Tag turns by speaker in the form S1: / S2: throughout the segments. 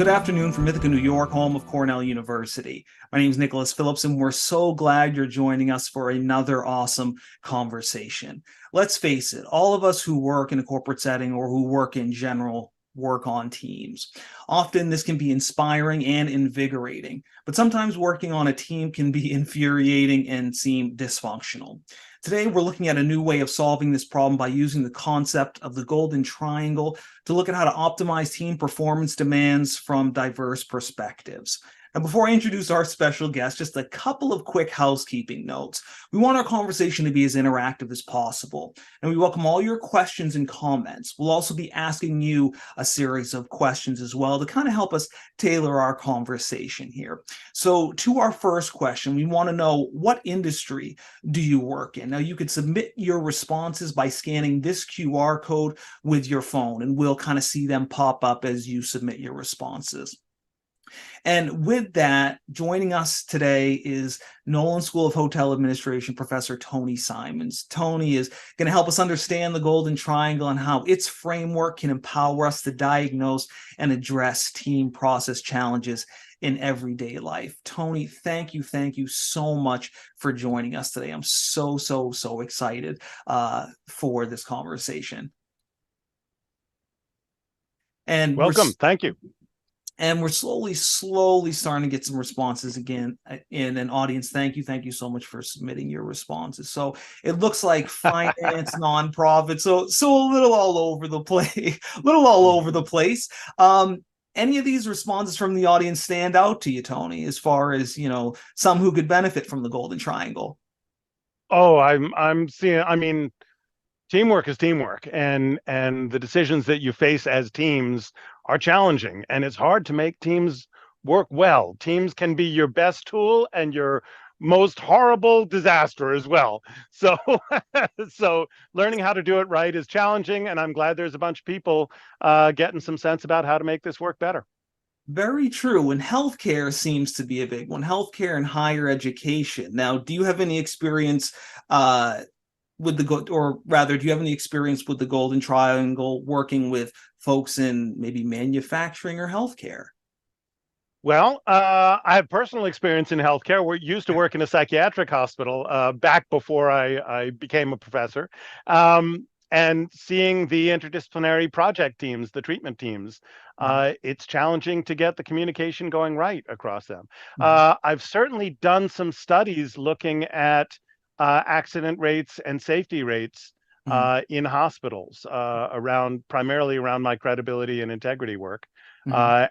S1: good afternoon from Ithaca, New York, home of Cornell University. My name is Nicholas Phillips, and we're so glad you're joining us for another awesome conversation. Let's face it, all of us who work in a corporate setting or who work in general work on teams. Often this can be inspiring and invigorating, but sometimes working on a team can be infuriating and seem dysfunctional. Today, we're looking at a new way of solving this problem by using the concept of the golden triangle to look at how to optimize team performance demands from diverse perspectives. And before I introduce our special guest, just a couple of quick housekeeping notes. We want our conversation to be as interactive as possible, and we welcome all your questions and comments. We'll also be asking you a series of questions as well to kind of help us tailor our conversation here. So to our first question, we want to know, what industry do you work in? Now, you could submit your responses by scanning this QR code with your phone, and we'll kind of see them pop up as you submit your responses. And with that, joining us today is Nolan School of Hotel Administration Professor Tony Simons. Tony is going to help us understand the Golden Triangle and how its framework can empower us to diagnose and address team process challenges in everyday life. Tony, thank you so much for joining us today. I'm so excited for this conversation. And
S2: welcome. Thank you.
S1: And we're slowly starting to get some responses again in an audience. Thank you so much for submitting your responses. So it looks like finance, nonprofit, so a little all over the place, Any of these responses from the audience stand out to you, Tony, as far as, some who could benefit from the Golden Triangle?
S2: Oh, I'm seeing, I mean, teamwork is teamwork, and the decisions that you face as teams are challenging, and it's hard to make teams work well. Teams can be your best tool and your most horrible disaster as well. So so learning how to do it right is challenging, and I'm glad there's a bunch of people getting some sense about how to make this work better.
S1: Very true. And healthcare seems to be a big one. Healthcare and higher education. Now, do you have any experience do you have any experience with the Golden Triangle, working with folks in maybe manufacturing or healthcare?
S2: Well, I have personal experience in healthcare. We used to work in a psychiatric hospital back before I became a professor, and seeing the interdisciplinary project teams, the treatment teams, it's challenging to get the communication going right across them. I've certainly done some studies looking at accident rates and safety rates in hospitals primarily around my credibility and integrity work,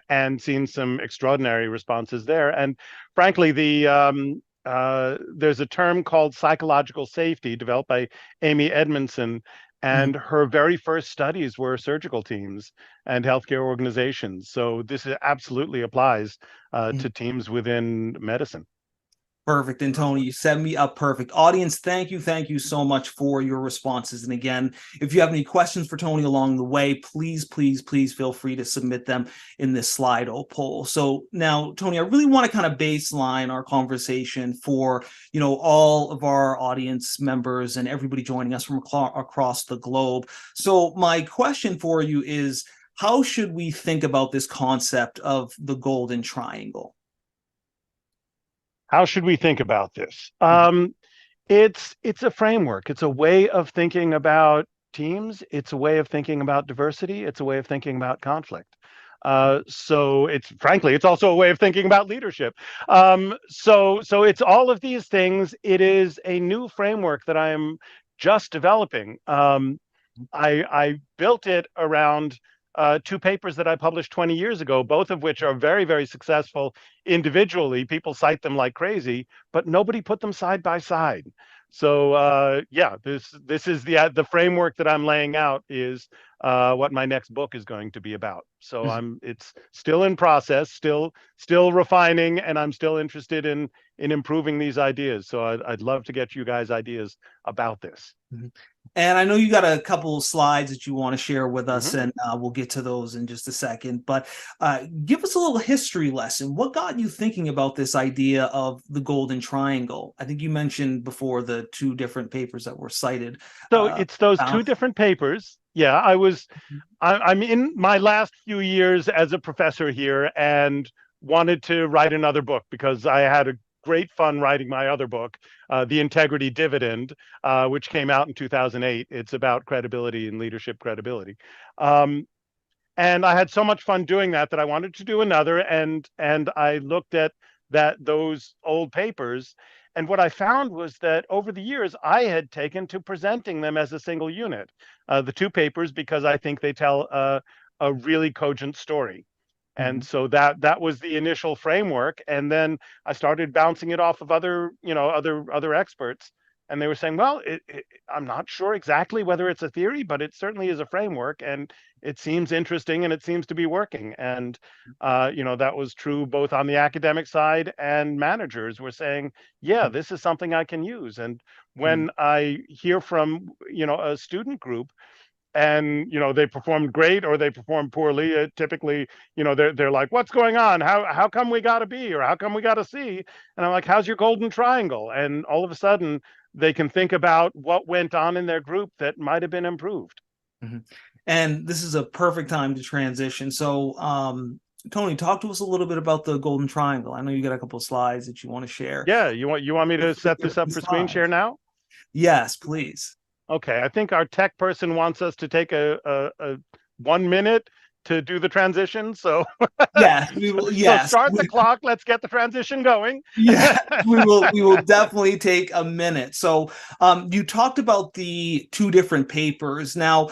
S2: and seen some extraordinary responses there. And frankly, there's a term called psychological safety developed by Amy Edmondson, and her very first studies were surgical teams and healthcare organizations. So this absolutely applies to teams within medicine.
S1: Perfect. And Tony, you set me up perfect. Audience, thank you so much for your responses. And again, if you have any questions for Tony along the way, please feel free to submit them in this Slido poll. So now, Tony, I really want to kind of baseline our conversation for, all of our audience members and everybody joining us from across the globe. So my question for you is, how should we think about this concept of the Golden Triangle?
S2: How should we think about this? It's a framework. It's a way of thinking about teams. It's a way of thinking about diversity. It's a way of thinking about conflict. So it's also a way of thinking about leadership. So it's all of these things. It is a new framework that I'm just developing. I built it around two papers that I published 20 years ago, both of which are very, very successful individually. People cite them like crazy, but nobody put them side by side. So this is the framework that I'm laying out is what my next book is going to be about. So it's still in process, still refining, and I'm still interested in improving these ideas. So I'd love to get you guys ideas about this.
S1: And I know you got a couple of slides that you want to share with us, and we'll get to those in just a second. But give us a little history lesson. What got you thinking about this idea of the Golden Triangle? I think you mentioned before the two different papers that were cited.
S2: So it's those two different papers Yeah, I'm in my last few years as a professor here and wanted to write another book because I had a great fun writing my other book, The Integrity Dividend, which came out in 2008. It's about credibility and leadership credibility. Um, and I had so much fun doing that that I wanted to do another. And I looked at those old papers, and what I found was that over the years I had taken to presenting them as a single unit, the two papers, because I think they tell a really cogent story. And
S1: Mhm.
S2: so that was the initial framework, and then I started bouncing it off of other, other experts, and they were saying, well, I'm not sure exactly whether it's a theory, but it certainly is a framework, and it seems interesting, and it seems to be working. And that was true both on the academic side, and managers were saying, yeah, this is something I can use. And
S1: Mhm.
S2: when I hear from a student group, and they performed great or they performed poorly, typically, they're like, what's going on, how come we got a B or how come we got a C? And I'm like, how's your golden triangle? And all of a sudden they can think about what went on in their group that might have been improved.
S1: Mhm. And this is a perfect time to transition. So, Tony, talk to us a little bit about the Golden Triangle. I know you got a couple of slides that you want to share.
S2: Yeah, you want me to set this up for screen share
S1: Slides.
S2: now?
S1: Yes, please.
S2: Okay, I think our tech person wants us to take a 1 minute to do the transition. So,
S1: Yes, we will.
S2: so
S1: Yes,
S2: start the clock. Let's get the transition going.
S1: yeah, we will. We will definitely take a minute. So, you talked about the two different papers. Now,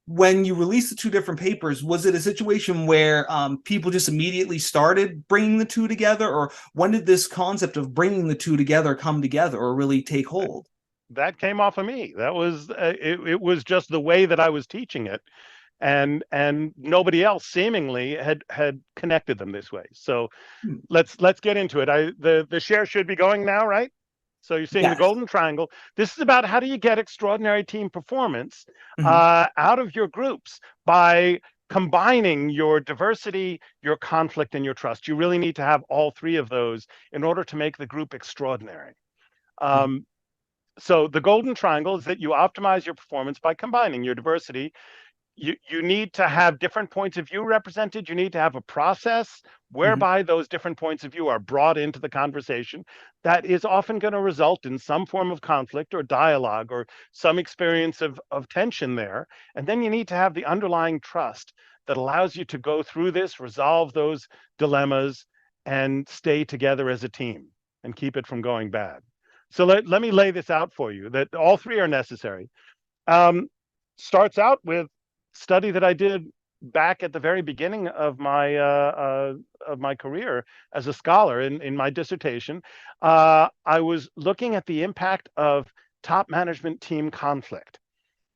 S1: when you released the two different papers, was it a situation where people just immediately started bringing the two together, or when did this concept of bringing the two together come together or really take hold?
S2: That came off of me. That was it was just the way that I was teaching it, and nobody else seemingly had connected them this way. So
S1: Hmm.
S2: let's get into it. The share should be going now, right? So you're seeing the
S1: Yes.
S2: golden triangle. This is about how do you get extraordinary team performance
S1: Mhm.
S2: out of your groups by combining your diversity, your conflict, and your trust. You really need to have all three of those in order to make the group extraordinary.
S1: Mhm.
S2: Um, so the golden triangle is that you optimize your performance by combining your diversity. You need to have different points of view represented. You need to have a process
S1: Mhm.
S2: whereby those different points of view are brought into the conversation. That is often going to result in some form of conflict or dialogue or some experience of tension there. And then you need to have the underlying trust that allows you to go through this, resolve those dilemmas, and stay together as a team and keep it from going bad. So let me lay this out for you, that all three are necessary. Um, Starts out with study that I did back at the very beginning of my career as a scholar in my dissertation. I was looking at the impact of top management team conflict,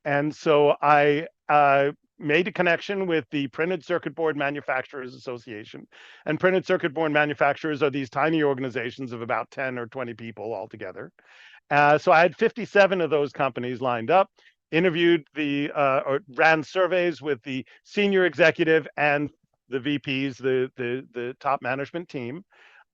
S2: and so I made a connection with the Printed Circuit Board Manufacturers Association. And printed circuit board manufacturers are these tiny organizations of about 10 or 20 people altogether. So I had 57 of those companies lined up, interviewed or ran surveys with the senior executive and the VPs, the top management team.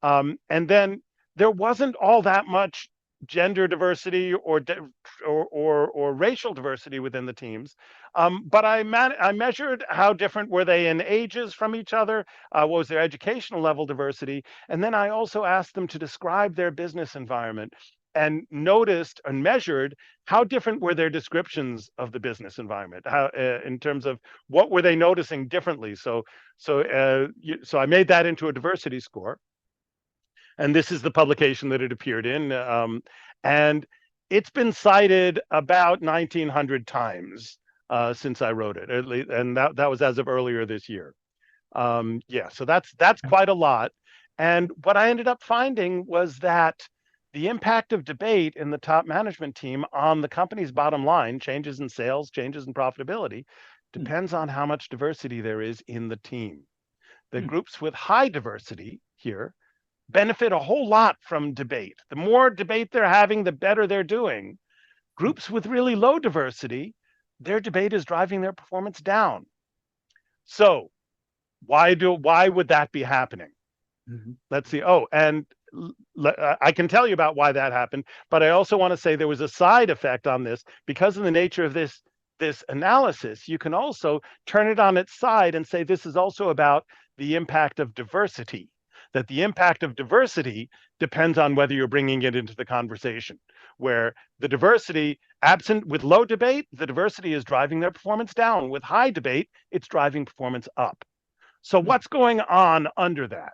S2: And then there wasn't all that much gender diversity or racial diversity within the teams. But I measured how different were they in ages from each other, what was their educational level diversity, and then I also asked them to describe their business environment, and noticed and measured how different were their descriptions of the business environment, how in terms of what were they noticing differently. So I made that into a diversity score, and this is the publication that it appeared in. And it's been cited about 1,900 times since I wrote it, at least, and that was as of earlier this year. Yeah, so that's quite a lot. And what I ended up finding was that the impact of debate in the top management team on the company's bottom line, changes in sales, changes in profitability, depends on how much diversity there is in the team. The
S1: Mhm.
S2: groups with high diversity here benefit a whole lot from debate. The more debate they're having, the better they're doing. Groups with really low diversity, their debate is driving their performance down. So why would that be happening?
S1: Mhm.
S2: Let's see. Oh, and I can tell you about why that happened, but I also want to say there was a side effect on this because of the nature of this this analysis, you can also turn it on its side and say this is also about the impact of diversity, that the impact of diversity depends on whether you're bringing it into the conversation, where the diversity, absent with low debate, the diversity is driving their performance down. With high debate, it's driving performance up. So what's going on under that?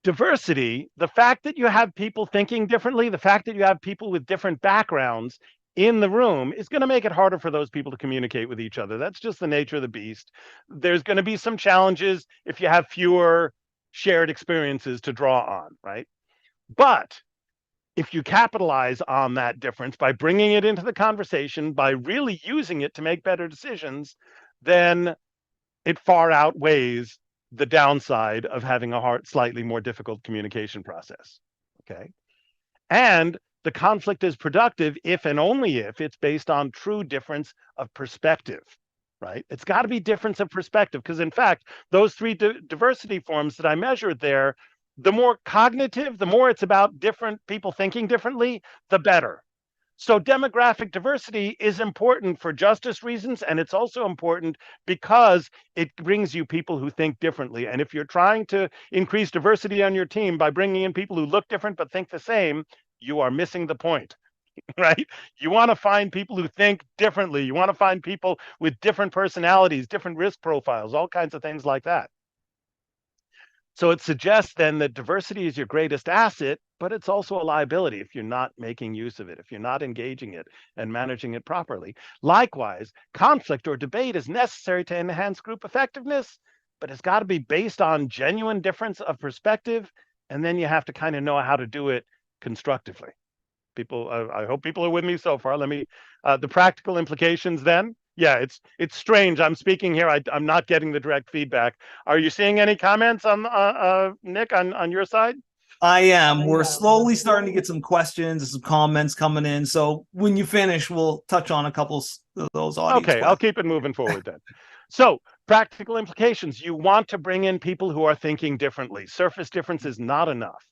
S2: Diversity, the fact that you have people thinking differently, the fact that you have people with different backgrounds in the room is going to make it harder for those people to communicate with each other. That's just the nature of the beast. There's going to be some challenges if you have fewer shared experiences to draw on, right? But if you capitalize on that difference by bringing it into the conversation, by really using it to make better decisions, then it far outweighs the downside of having a slightly more difficult communication process. Okay. And the conflict is productive if and only if it's based on true difference of perspective, right? It's got to be difference of perspective, because in fact, those three diversity forms that I measured there, the more cognitive, the more it's about different people thinking differently, the better. So demographic diversity is important for justice reasons, and it's also important because it brings you people who think differently. And if you're trying to increase diversity on your team by bringing in people who look different but think the same, you are missing the point, right? You want to find people who think differently. You want to find people with different personalities, different risk profiles, all kinds of things like that. So it suggests then that diversity is your greatest asset, but it's also a liability if you're not making use of it, if you're not engaging it and managing it properly. Likewise, conflict or debate is necessary to enhance group effectiveness, but it's got to be based on genuine difference of perspective, and then you have to kind of know how to do it constructively. People, I hope people are with me so far. Let me, the practical implications then. Yeah, it's strange. I'm speaking here. I'm not getting the direct feedback. Are you seeing any comments on Nick on your side?
S1: I am. We're slowly starting to get some questions and some comments coming in. So when you finish, we'll touch on a couple of those audience
S2: Okay, I'll
S1: questions.
S2: keep it moving forward then. So practical implications. You want to bring in people who are thinking differently. Surface difference is not enough.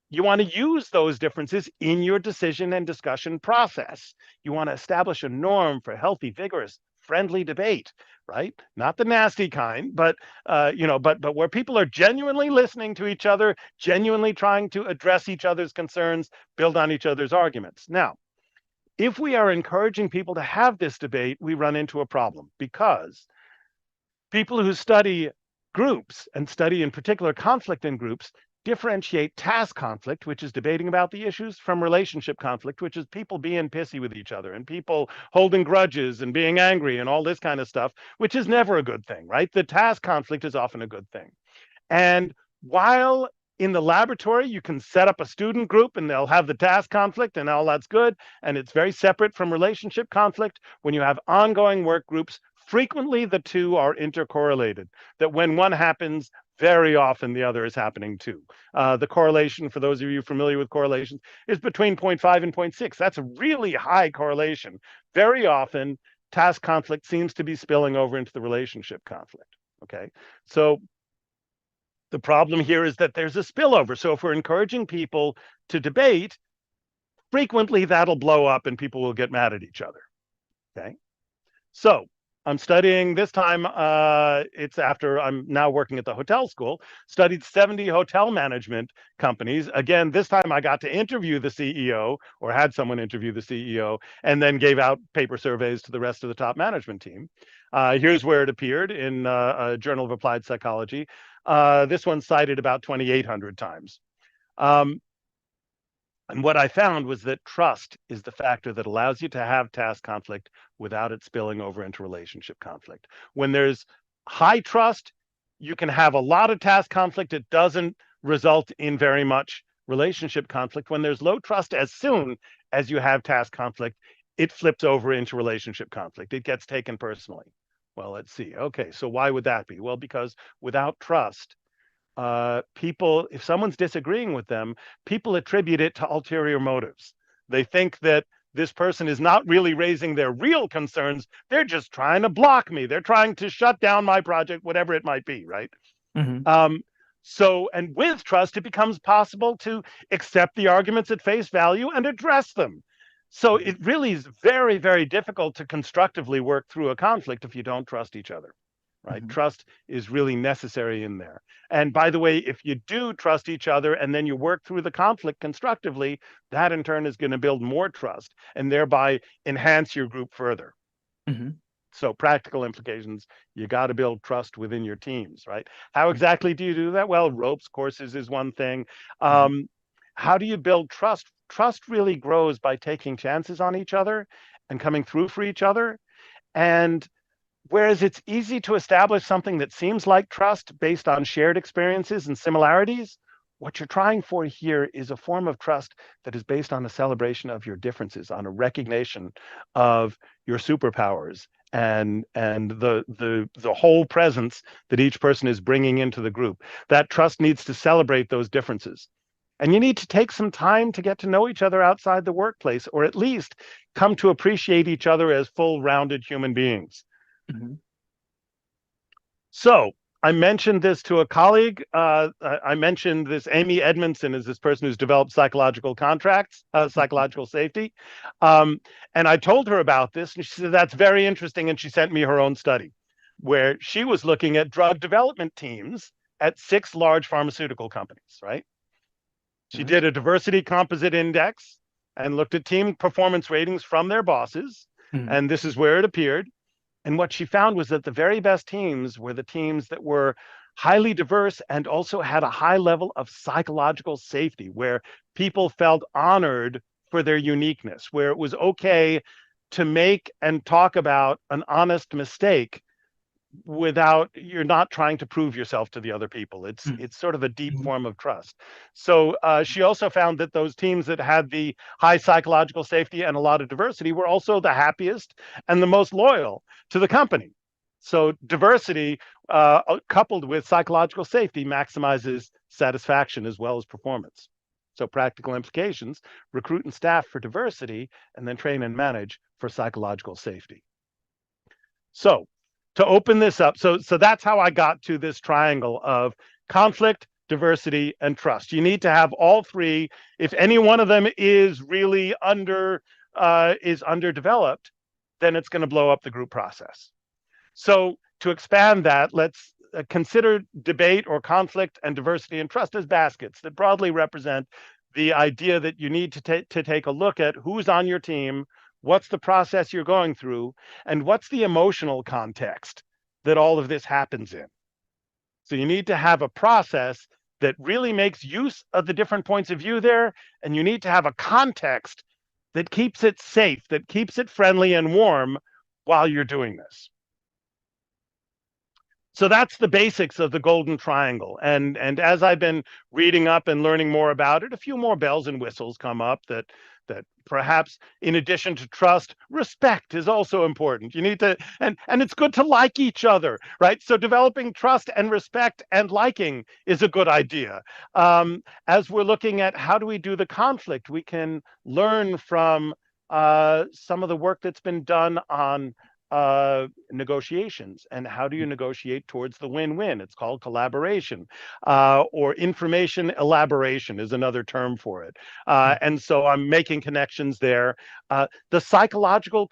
S2: You want to use those differences in your decision and discussion process. You want to establish a norm for healthy, vigorous, friendly debate, right? Not the nasty kind, but but where people are genuinely listening to each other, genuinely trying to address each other's concerns, build on each other's arguments. Now, if we are encouraging people to have this debate, we run into a problem, because people who study groups and study in particular conflict in groups differentiate task conflict, which is debating about the issues, from relationship conflict, which is people being pissy with each other and people holding grudges and being angry and all this kind of stuff, which is never a good thing, right? The task conflict is often a good thing. And while in the laboratory, you can set up a student group and they'll have the task conflict and all that's good, and it's very separate from relationship conflict. When you have ongoing work groups, frequently the two are intercorrelated, that when one happens, very often the other is happening too. The correlation, for those of you familiar with correlations, is between 0.5 and 0.6. That's a really high correlation. Very often, task conflict seems to be spilling over into the relationship conflict, okay? So the problem here is that there's a spillover. So if we're encouraging people to debate, frequently that'll blow up and people will get mad at each other, okay? So I'm studying this time, it's after I'm now working at the hotel school, studied 70 hotel management companies. Again, this time I got to interview the CEO, or had someone interview the CEO, and then gave out paper surveys to the rest of the top management team. Here's where it appeared in a Journal of Applied Psychology. This one cited about 2,800 times. And what I found was that trust is the factor that allows you to have task conflict without it spilling over into relationship conflict. When there's high trust, you can have a lot of task conflict. It doesn't result in very much relationship conflict. When there's low trust, as soon as you have task conflict, it flips over into relationship conflict. It gets taken personally. Well, let's see. Okay, so why would that be? Well, because without trust, people, if someone's disagreeing with them, people attribute it to ulterior motives. They think that this person is not really raising their real concerns. They're just trying to block me. They're trying to shut down my project, whatever it might be, right?
S1: Mm-hmm.
S2: So, and with trust, it becomes possible to accept the arguments at face value and address them. So it really is very, very difficult to constructively work through a conflict if you don't trust each other, right?
S1: Mhm.
S2: Trust is really necessary in there. And by the way, if you do trust each other and then you work through the conflict constructively, that in turn is going to build more trust and thereby enhance your group further.
S1: Mhm.
S2: So practical implications, you got to build trust within your teams, right? How exactly do you do that? Well, ropes courses is one thing.
S1: Mhm.
S2: How do you build trust? Trust really grows by taking chances on each other and coming through for each other. And whereas it's easy to establish something that seems like trust based on shared experiences and similarities, what you're trying for here is a form of trust that is based on a celebration of your differences, on a recognition of your superpowers and the whole presence that each person is bringing into the group. That trust needs to celebrate those differences. And you need to take some time to get to know each other outside the workplace, or at least come to appreciate each other as full rounded human beings.
S1: Mhm.
S2: So I mentioned this to a colleague. I mentioned this Amy Edmondson is this person who's developed psychological contracts, psychological safety. Um, and I told her about this, and she said, that's very interesting. And she sent me her own study where she was looking at drug development teams at 6 large pharmaceutical companies, right? She
S1: Okay.
S2: did a diversity composite index and looked at team performance ratings from their bosses.
S1: Mhm.
S2: And this is where it appeared. And what she found was that the very best teams were the teams that were highly diverse and also had a high level of psychological safety, where people felt honored for their uniqueness, where it was okay to make and talk about an honest mistake without you're not trying to prove yourself to the other people.
S1: Mhm.
S2: It's sort of a deep
S1: Mhm.
S2: form of trust. So she also found that those teams that had the high psychological safety and a lot of diversity were also the happiest and the most loyal to the company. So diversity coupled with psychological safety maximizes satisfaction as well as performance. So practical implications: recruit and staff for diversity, and then train and manage for psychological safety. So to open this up, so that's how I got to this triangle of conflict, diversity, and trust. You need to have all three. If any one of them is really underdeveloped, then it's going to blow up the group process. So to expand that, let's consider debate or conflict and diversity and trust as baskets that broadly represent the idea that you need to take a look at who's on your team, what's the process you're going through, and what's the emotional context that all of this happens in. So you need to have a process that really makes use of the different points of view there, and you need to have a context that keeps it safe, that keeps it friendly and warm while you're doing this. So that's the basics of the golden triangle. And as I've been reading up and learning more about it, a few more bells and whistles come up that perhaps in addition to trust, respect is also important. You need to and it's good to like each other, right? So developing trust and respect and liking is a good idea. As we're looking at how do we do the conflict, we can learn from some of the work that's been done on negotiations and how do you negotiate towards the win-win. It's called collaboration, or information elaboration is another term for it. And so I'm making connections there. The psychological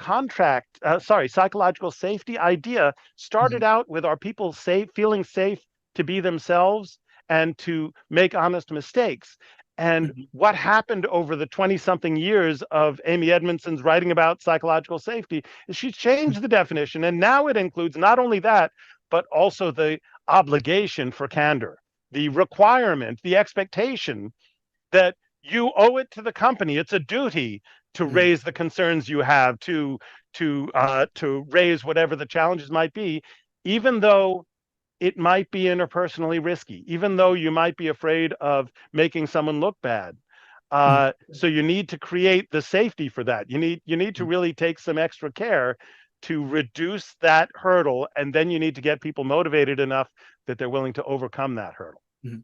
S2: safety idea started
S1: Mhm.
S2: out with our people feeling safe to be themselves and to make honest mistakes. And
S1: Mhm.
S2: what happened over the 20 something years of Amy Edmondson's writing about psychological safety is she's changed the definition. And now it includes not only that, but also the obligation for candor, the requirement, the expectation that you owe it to the company. It's a duty to
S1: Mhm.
S2: raise the concerns you have, to raise whatever the challenges might be, even though it might be interpersonally risky, even though you might be afraid of making someone look bad.
S1: Mhm.
S2: So you need to create the safety for that. You need to
S1: Mhm.
S2: really take some extra care to reduce that hurdle, and then you need to get people motivated enough that they're willing to overcome that hurdle.
S1: Mhm.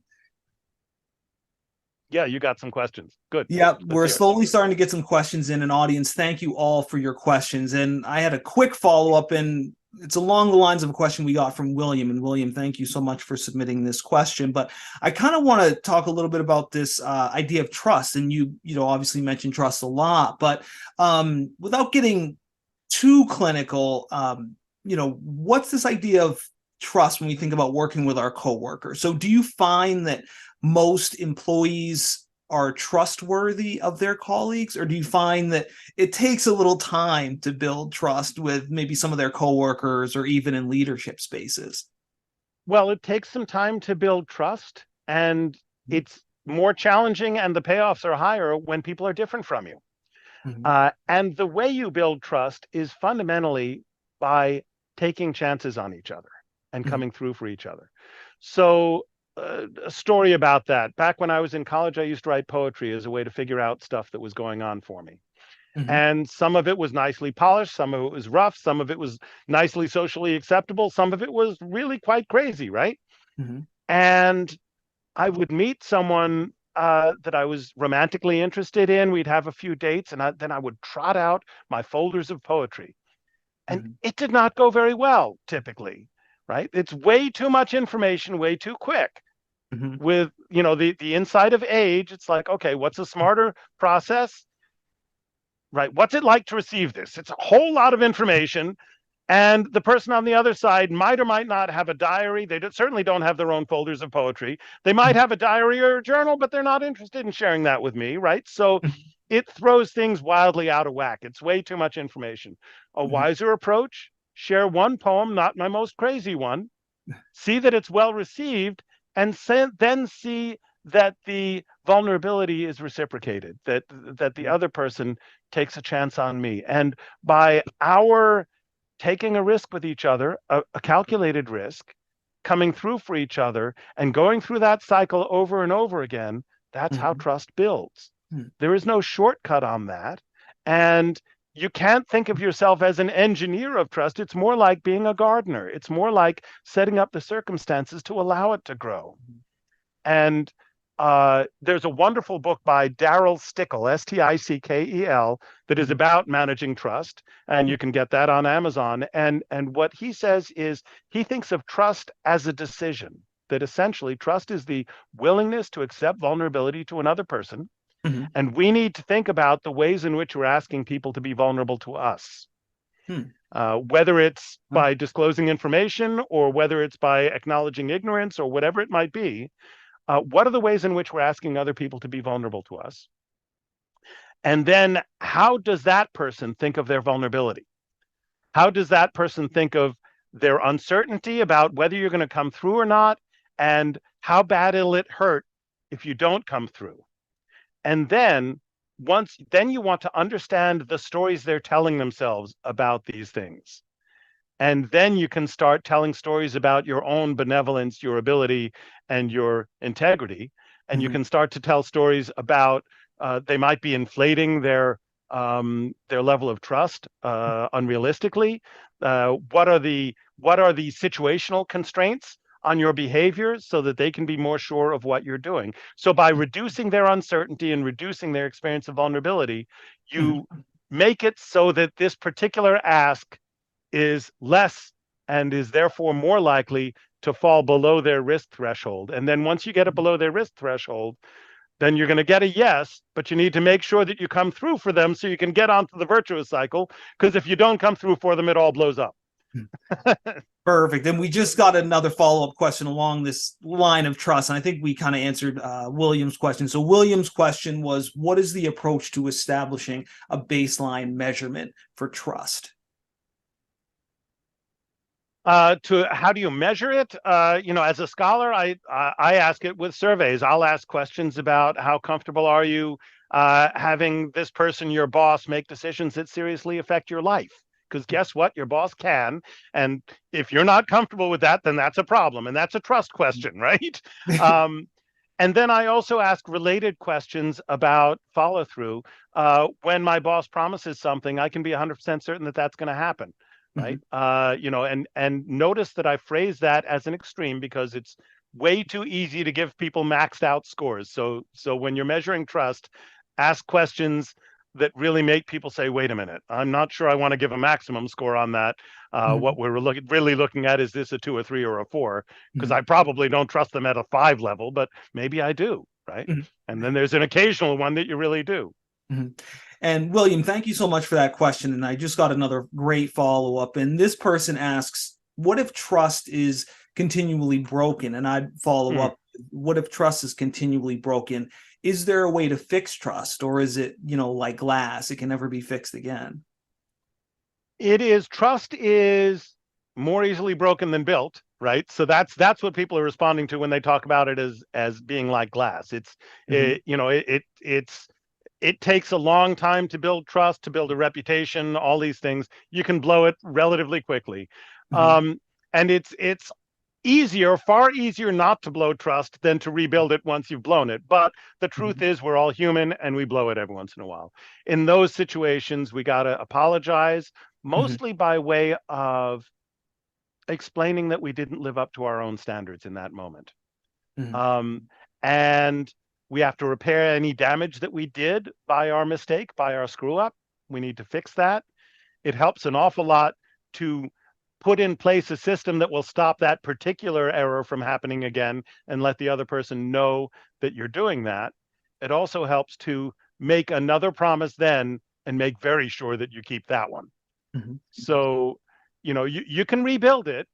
S2: Yeah, you got some questions. Good.
S1: Yeah,
S2: Let's
S1: we're
S2: hear it.
S1: slowly starting to get some questions in. An audience, thank you all for your questions. And I had a quick follow up, and it's along the lines of a question we got from William. And William, thank you so much for submitting this question. But I kind of want to talk a little bit about this idea of trust. And you know, obviously mentioned trust a lot, but without getting too clinical, you know, what's this idea of trust when we think about working with our coworkers? So do you find that most employees are trustworthy of their colleagues, or do you find that it takes a little time to build trust with maybe some of their coworkers or even in leadership spaces?
S2: Well, it takes some time to build trust, and it's more challenging, and the payoffs are higher when people are different from you.
S1: Mm-hmm.
S2: And the way you build trust is fundamentally by taking chances on each other and
S1: Mm-hmm.
S2: coming through for each other. So, a story about that. Back when I was in college, I used to write poetry as a way to figure out stuff that was going on for me.
S1: Mm-hmm.
S2: And some of it was nicely polished, some of it was rough, some of it was nicely socially acceptable, some of it was really quite crazy, right?
S1: Mm-hmm.
S2: And I would meet someone that I was romantically interested in. We'd have a few dates, and then I would trot out my folders of poetry. And
S1: Mm-hmm.
S2: it did not go very well, typically, right? It's way too much information, way too quick.
S1: Mm-hmm.
S2: With, the insight of age, it's like, okay, what's a smarter process? Right? What's it like to receive this? It's a whole lot of information. And the person on the other side might or might not have a diary. They certainly don't have their own folders of poetry. They might have a diary or a journal, but they're not interested in sharing that with me, right? So it throws things wildly out of whack. It's way too much information. A
S1: Mm-hmm.
S2: wiser approach: share one poem, not my most crazy one, see that it's well received, and then see that the vulnerability is reciprocated, that the other person takes a chance on me. And by our taking a risk with each other, a calculated risk, coming through for each other, and going through that cycle over and over again, that's how
S1: Mm-hmm.
S2: trust builds. There is no shortcut on that. And you can't think of yourself as an engineer of trust. It's more like being a gardener. It's more like setting up the circumstances to allow it to grow. And there's a wonderful book by Daryl Stickel, Stickel, that is
S1: Mm-hmm.
S2: about managing trust, and you can get that on Amazon. And what he says is he thinks of trust as a decision. That essentially trust is the willingness to accept vulnerability to another person,
S1: Mm-hmm.
S2: and we need to think about the ways in which we're asking people to be vulnerable to us.
S1: Mm-hmm.
S2: Whether it's by disclosing information, or whether it's by acknowledging ignorance, or whatever it might be, what are the ways in which we're asking other people to be vulnerable to us? And then how does that person think of their vulnerability? How does that person think of their uncertainty about whether you're going to come through or not? And how bad will it hurt if you don't come through? And then then you want to understand the stories they're telling themselves about these things. And then you can start telling stories about your own benevolence, your ability, and your integrity. And you
S1: Mm-hmm.
S2: can start to tell stories about they might be inflating their level of trust unrealistically. What are the situational constraints on your behavior so that they can be more sure of what you're doing? So by reducing their uncertainty and reducing their experience of vulnerability, you
S1: Mm-hmm.
S2: make it so that this particular ask is less and is therefore more likely to fall below their risk threshold. And then once you get it below their risk threshold, then you're going to get a yes, but you need to make sure that you come through for them so you can get onto the virtuous cycle. Because if you don't come through for them, it all blows up.
S1: Perfect. And we just got another follow-up question along this line of trust. And I think we kind of answered William's question. So William's question was, what is the approach to establishing a baseline measurement for trust?
S2: To how do you measure it? As a scholar, I ask it with surveys. I'll ask questions about how comfortable are you having this person, your boss, make decisions that seriously affect your life. Because guess what? Your boss can. And if you're not comfortable with that, then that's a problem. And that's a trust question, right? And then I also ask related questions about follow through. When my boss promises something, I can be 100% certain that that's going to happen, right?
S1: Mm-hmm.
S2: And notice that I phrase that as an extreme because it's way too easy to give people maxed out scores. So when you're measuring trust, ask questions that really make people say, wait a minute, I'm not sure I want to give a maximum score on that. What we're really looking at, is this a 2, a 3, or a 4? Because I probably don't trust them at a 5 level, but maybe I do, right? And then there's an occasional one that you really do.
S1: And William, thank you so much for that question. And I just got another great follow up. And this person asks, what if trust is continually broken? And I'd follow up, what if trust is continually broken? Is there a way to fix trust, or is it, like glass, it can never be fixed again?
S2: Trust is more easily broken than built, right? So that's what people are responding to when they talk about it as being like glass. It takes a long time to build trust, to build a reputation, all these things. You can blow it relatively quickly. And it's far easier not to blow trust than to rebuild it once you've blown it. But the truth is, we're all human and we blow it every once in a while. In those situations, we got to apologize, mostly by way of explaining that we didn't live up to our own standards in that moment. And we have to repair any damage that we did by our mistake, by our screw up. We need to fix that. It helps an awful lot to put in place a system that will stop that particular error from happening again and let the other person know that you're doing that. It also helps to make another promise then and make very sure that you keep that one. So, you can rebuild it.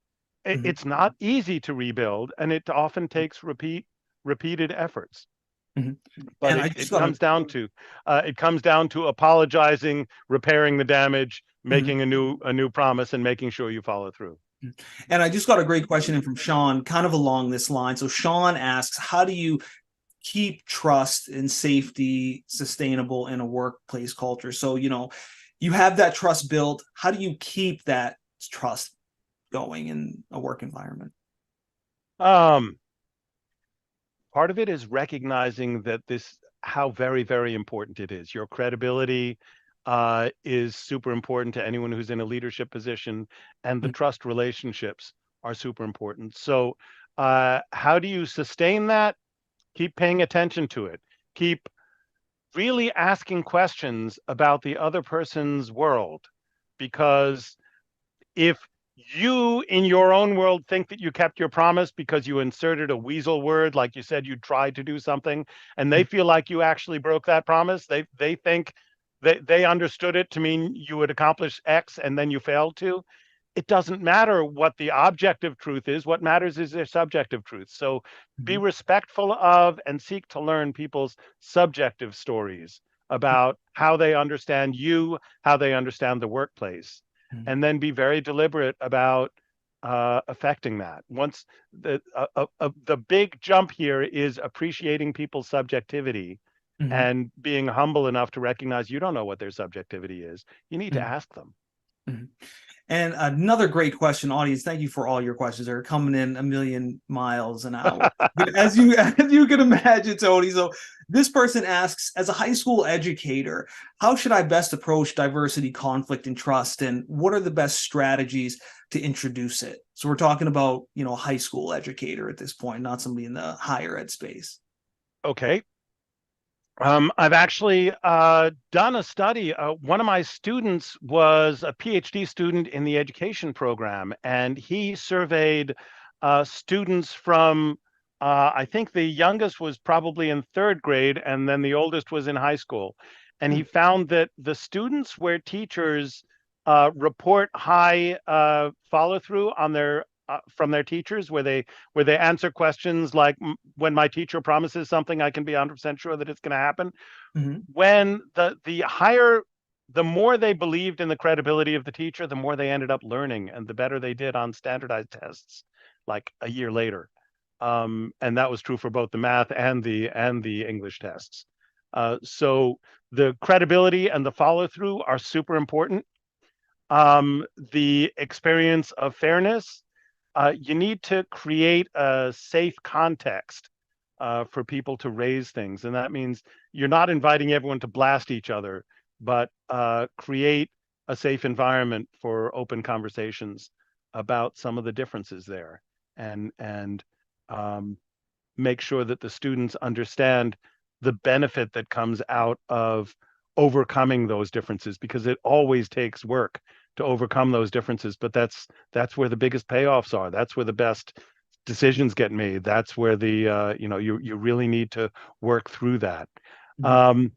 S2: It's not easy to rebuild, and it often takes repeated efforts. But it comes down to apologizing, repairing the damage, making a new promise, and making sure you follow through.
S1: And I just got a great question in from Sean, kind of along this line. So Sean asks, how do you keep trust and safety sustainable in a workplace culture? So, you have that trust built. How do you keep that trust going in a work environment?
S2: Part of it is recognizing that how very, very important it is. Your credibility is super important to anyone who's in a leadership position, and the trust relationships are super important. So how do you sustain that? Keep paying attention to it. Keep really asking questions about the other person's world, because if you in your own world think that you kept your promise because you inserted a weasel word, like you said you tried to do something, and they feel like you actually broke that promise, they think that they understood it to mean you would accomplish X and then you failed to. It doesn't matter what the objective truth is. What matters is their subjective truth. So be respectful of and seek to learn people's subjective stories about how they understand you, how they understand the workplace, and then be very deliberate about affecting that. Once the big jump here is appreciating people's subjectivity and being humble enough to recognize you don't know what their subjectivity is. You need to ask them.
S1: And another great question, audience. Thank you for all your questions. They're coming in a million miles an hour, as you can imagine, Tony. So this person asks, as a high school educator, how should I best approach diversity, conflict, and trust, and what are the best strategies to introduce it? So we're talking about a high school educator at this point, not somebody in the higher ed space.
S2: Okay. I've actually done a study. One of my students was a PhD student in the education program, and he surveyed students from, I think the youngest was probably in 3rd grade, and then the oldest was in high school. And he found that the students where teachers report high follow-through on their from their teachers, where they answer questions like, when my teacher promises something, I can be 100% sure that it's going to happen. When the more they believed in the credibility of the teacher, the more they ended up learning, and the better they did on standardized tests like a year later. And that was true for both the math and the English tests. So the credibility and the follow-through are super important. The experience of fairness, you need to create a safe context for people to raise things. And that means you're not inviting everyone to blast each other, but create a safe environment for open conversations about some of the differences there, and make sure that the students understand the benefit that comes out of overcoming those differences, because it always takes work to overcome those differences. But that's where the biggest payoffs are. That's where the best decisions get made. That's where the you really need to work through that.
S1: Mhm.
S2: Um,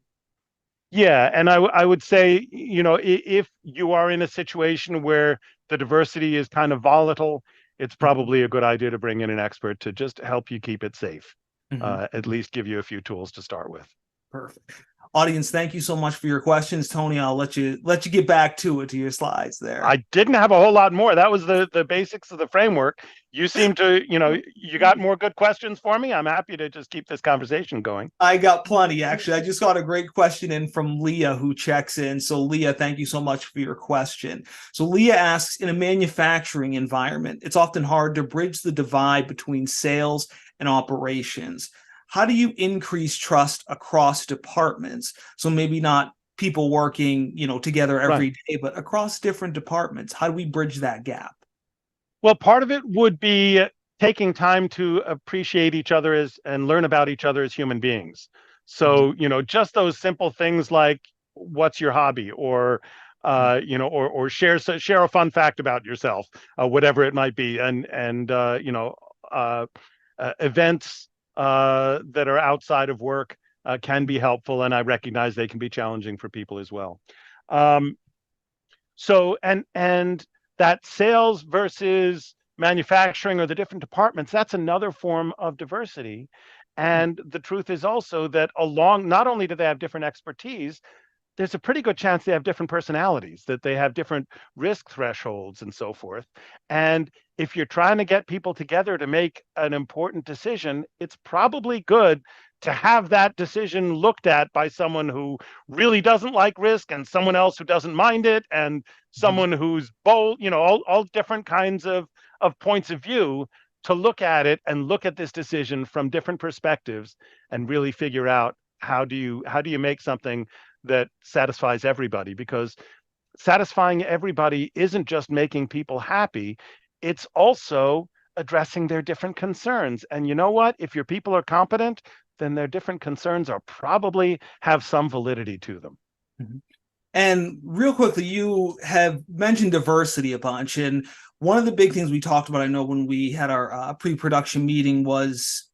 S2: yeah, and I would say, if you are in a situation where the diversity is kind of volatile, it's
S1: Mhm.
S2: probably a good idea to bring in an expert to just help you keep it safe.
S1: Mhm.
S2: At least give you a few tools to start with.
S1: Perfect. Audience, thank you so much for your questions. Tony, I'll let you get back to your slides there.
S2: I didn't have a whole lot more. That was the basics of the framework. You seem to, you got more good questions for me. I'm happy to just keep this conversation going.
S1: I got plenty, actually. I just got a great question in from Leah, who checks in. So, Leah, thank you so much for your question. So, Leah asks, in a manufacturing environment, it's often hard to bridge the divide between sales and operations. How do you increase trust across departments? So, maybe not people working, together
S2: Right.
S1: every day, but across different departments. How do we bridge that gap?
S2: Well, part of it would be taking time to appreciate each other as and learn about each other as human beings.
S1: Mhm.
S2: So, just those simple things like what's your hobby, or or share a fun fact about yourself, whatever it might be, and uh, events that are outside of work can be helpful, and I recognize they can be challenging for people as well. Um, so and that sales versus manufacturing, or the different departments, that's another form of diversity. And the truth is also that, along, not only do they have different expertise, there's a pretty good chance they have different personalities, that they have different risk thresholds and so forth. And if you're trying to get people together to make an important decision, it's probably good to have that decision looked at by someone who really doesn't like risk, and someone else who doesn't mind it, and
S1: Mhm.
S2: someone who's bold, all different kinds of points of view, to look at it and look at this decision from different perspectives, and really figure out how do you make something that satisfies everybody. Because satisfying everybody isn't just making people happy, it's also addressing their different concerns. And you know what? If your people are competent, then their different concerns are probably have some validity to them.
S1: Mhm. And real quickly, you have mentioned diversity a bunch. And one of the big things we talked about, I know when we had our pre-production meeting, was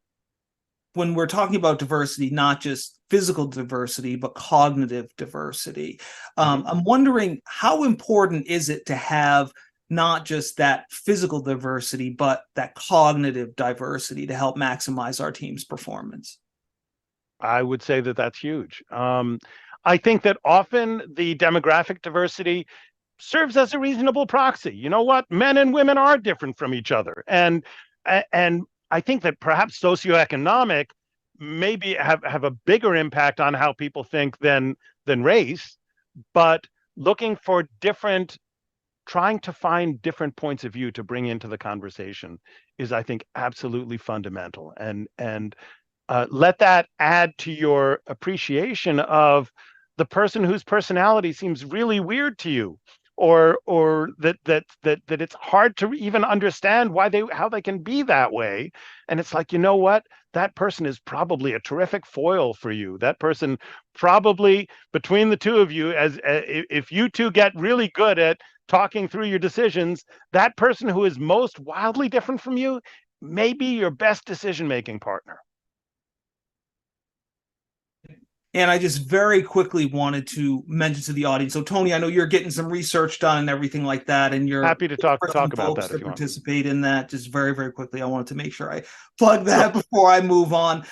S1: when we're talking about diversity, not just physical diversity, but cognitive diversity.
S2: Mhm.
S1: I'm wondering, how important is it to have not just that physical diversity, but that cognitive diversity to help maximize our team's performance?
S2: I would say that that's huge. I think that often the demographic diversity serves as a reasonable proxy. You know what? Men and women are different from each other, and I think that perhaps socioeconomic maybe have a bigger impact on how people think than race. But looking for different, trying to find different points of view to bring into the conversation is, I think, absolutely fundamental. And let that add to your appreciation of the person whose personality seems really weird to you, or that it's hard to even understand how they can be that way. And it's like, you know what, that person is probably a terrific foil for you. That person probably, between the two of you, if you two get really good at talking through your decisions, that person who is most wildly different from you may be your best decision making partner.
S1: And I just very quickly wanted to mention to the audience. So, Tony, I know you're getting some research done and everything like that, and you're
S2: Happy to
S1: looking for some
S2: talk about
S1: folks
S2: that
S1: to
S2: if you want.
S1: participate in that. Just very, very quickly, I wanted to make sure I plug
S2: Sure,
S1: that before I move on.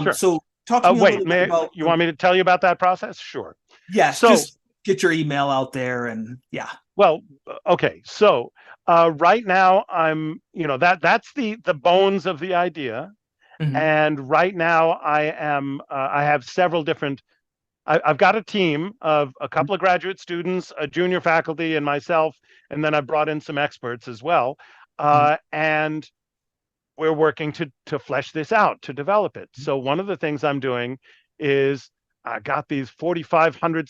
S2: sure.
S1: So, talk to me a
S2: Wait,
S1: little bit about
S2: you want me to tell you about that process? Sure.
S1: yes,
S2: So,
S1: just get your email out there, and yeah.
S2: well, okay. So, right now that's the bones of the idea.
S1: Mhm.
S2: And right now I have several different. I've got a team of a couple of graduate students, a junior faculty, and myself, and then I've brought in some experts as well.
S1: Mhm.
S2: And we're working to flesh this out, to develop it. So one of the things I'm doing is I got these 4,500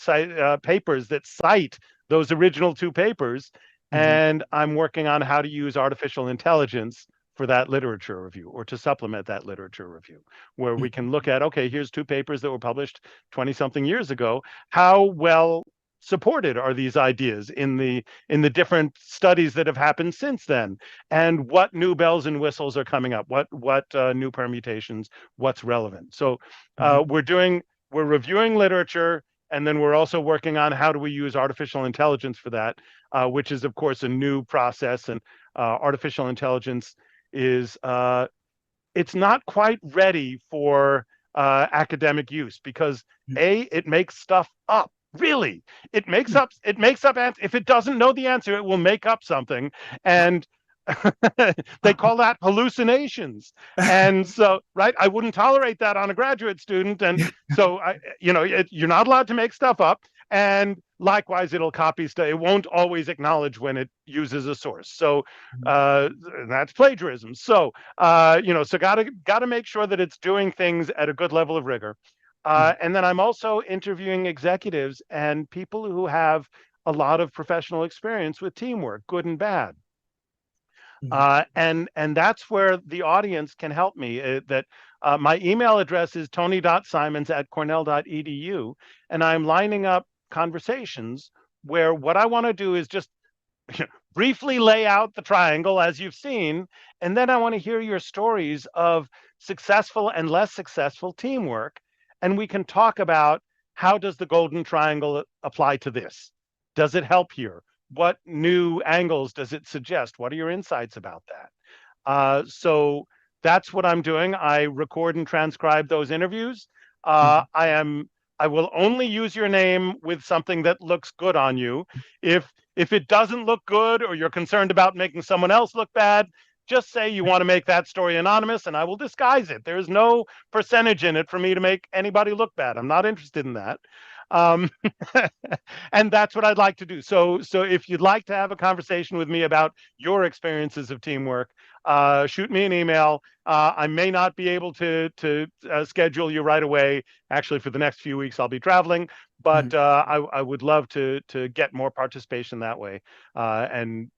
S2: papers that cite those original two papers,
S1: Mhm.
S2: and I'm working on how to use artificial intelligence for that literature review or to supplement that literature review, where we can look at, okay, here's two papers that were published 20 something years ago. How well supported are these ideas in the different studies that have happened since then, and what new bells and whistles are coming up, what new permutations, what's relevant. So
S1: Mhm.
S2: we're reviewing literature, and then we're also working on how do we use artificial intelligence for that, which is of course a new process. And artificial intelligence is it's not quite ready for academic use because it makes stuff up. Really, it makes up if it doesn't know the answer, it will make up something, and they call that hallucinations. And so, right, I wouldn't tolerate that on a graduate student. And so, you're not allowed to make stuff up. And likewise, it'll copy stuff. It won't always acknowledge when it uses a source. So that's plagiarism. So, so gotta make sure that it's doing things at a good level of rigor. And then I'm also interviewing executives and people who have a lot of professional experience with teamwork, good and bad. And that's where the audience can help me. My email address is tony.simons@cornell.edu, and I'm lining up conversations where what I want to do is just briefly lay out the triangle as you've seen, and then I want to hear your stories of successful and less successful teamwork, and we can talk about how does the golden triangle apply to this? Does it help here? What new angles does it suggest? What are your insights about that? So that's what I'm doing. I record and transcribe those interviews. I will only use your name with something that looks good on you. If it doesn't look good or you're concerned about making someone else look bad, just say you want to make that story anonymous and I will disguise it. There's no percentage in it for me to make anybody look bad. I'm not interested in that. Um, and that's what I'd like to do. So if you'd like to have a conversation with me about your experiences of teamwork, shoot me an email. I may not be able to schedule you right away. Actually, for the next few weeks, I'll be traveling, but I would love to get more participation that way. And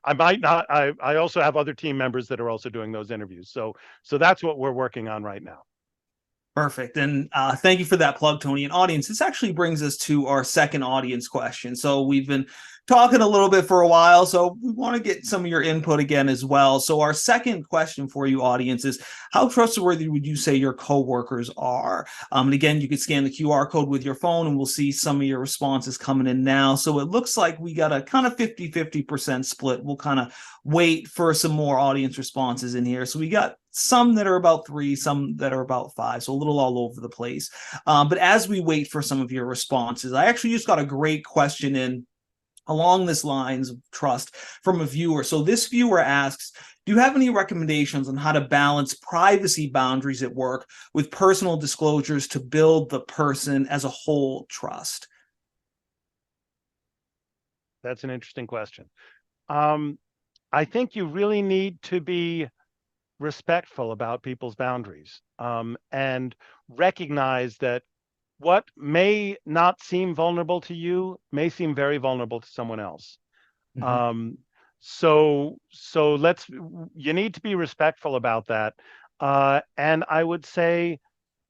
S2: I might not. I also have other team members that are also doing those interviews. So that's what we're working on right now.
S1: Perfect. And thank you for that plug, Tony. And audience, this actually brings us to our second audience question. So we've been talking a little bit for a while, so we want to get some of your input again as well. So our second question for you, audience, is how trustworthy would you say your coworkers are? And again, you can scan the QR code with your phone and we'll see some of your responses coming in now. So it looks like we got a kind of 50-50% split. We'll kind of wait for some more audience responses in here. So we got some that are about 3, some that are about 5, so a little all over the place. But as we wait for some of your responses, I actually just got a great question in along this lines of trust from a viewer. So this viewer asks, do you have any recommendations on how to balance privacy boundaries at work with personal disclosures to build the person as a whole trust?
S2: That's an interesting question. I think you really need to be respectful about people's boundaries, and recognize that what may not seem vulnerable to you may seem very vulnerable to someone else. So you need to be respectful about that. And I would say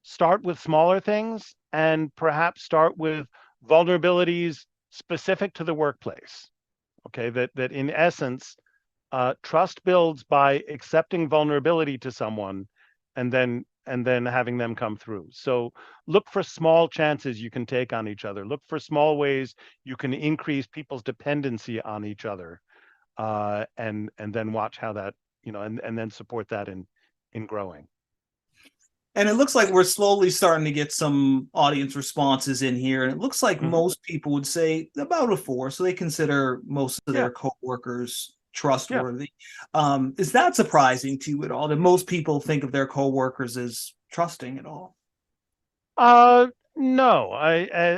S2: start with smaller things and perhaps start with vulnerabilities specific to the workplace. Okay, that in essence, trust builds by accepting vulnerability to someone and then having them come through. So look for small chances you can take on each other. Look for small ways you can increase people's dependency on each other, and then watch how that, and then support that in growing.
S1: And it looks like we're slowly starting to get some audience responses in here. And it looks like most people would say about a 4. So they consider most of their coworkers trustworthy. Is that surprising to you at all? That most people think of their coworkers as trusting at all?
S2: No.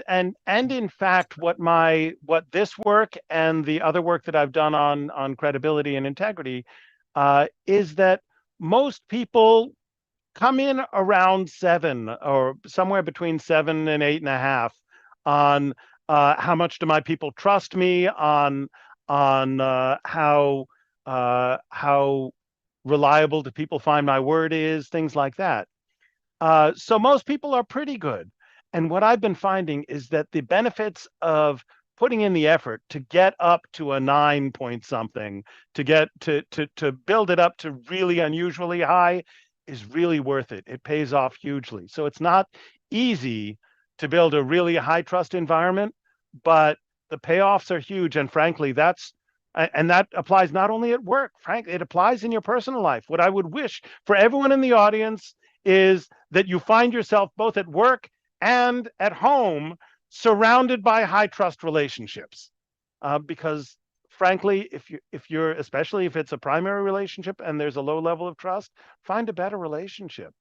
S2: And in fact, what this work and the other work that I've done on credibility and integrity, is that most people come in around 7 or somewhere between 7 and 8.5 on how much do my people trust me, on how reliable do people find my word is, things like that. So most people are pretty good. And what I've been finding is that the benefits of putting in the effort to get up to a 9 point something, to get to build it up to really unusually high is really worth it. It pays off hugely. So it's not easy to build a really high trust environment, but the payoffs are huge. And frankly, and that applies not only at work, frankly, it applies in your personal life. What I would wish for everyone in the audience is that you find yourself both at work and at home surrounded by high trust relationships. Because frankly, if you're especially if it's a primary relationship and there's a low level of trust, find a better relationship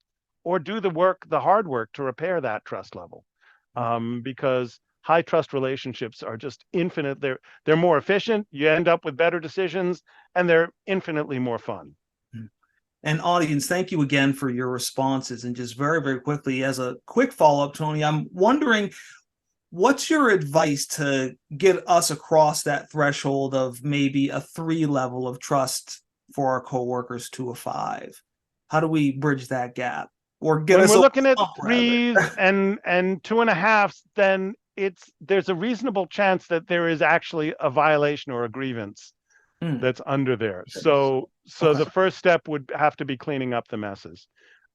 S2: or do the hard work to repair that trust level. Because high trust relationships are just infinite. They're more efficient. You end up with better decisions, and they're infinitely more fun.
S1: And audience, thank you again for your responses. And just very, very quickly, as a quick follow-up, Tony, I'm wondering, what's your advice to get us across that threshold of maybe a 3 level of trust for our coworkers to a 5? How do we bridge that gap or get
S2: When
S1: us
S2: we're looking at
S1: up rather?
S2: threes and two and a halves, then there's a reasonable chance that there is actually a violation or a grievance
S1: Hmm.
S2: that's under there. So
S1: Okay.
S2: the first step would have to be cleaning up the messes.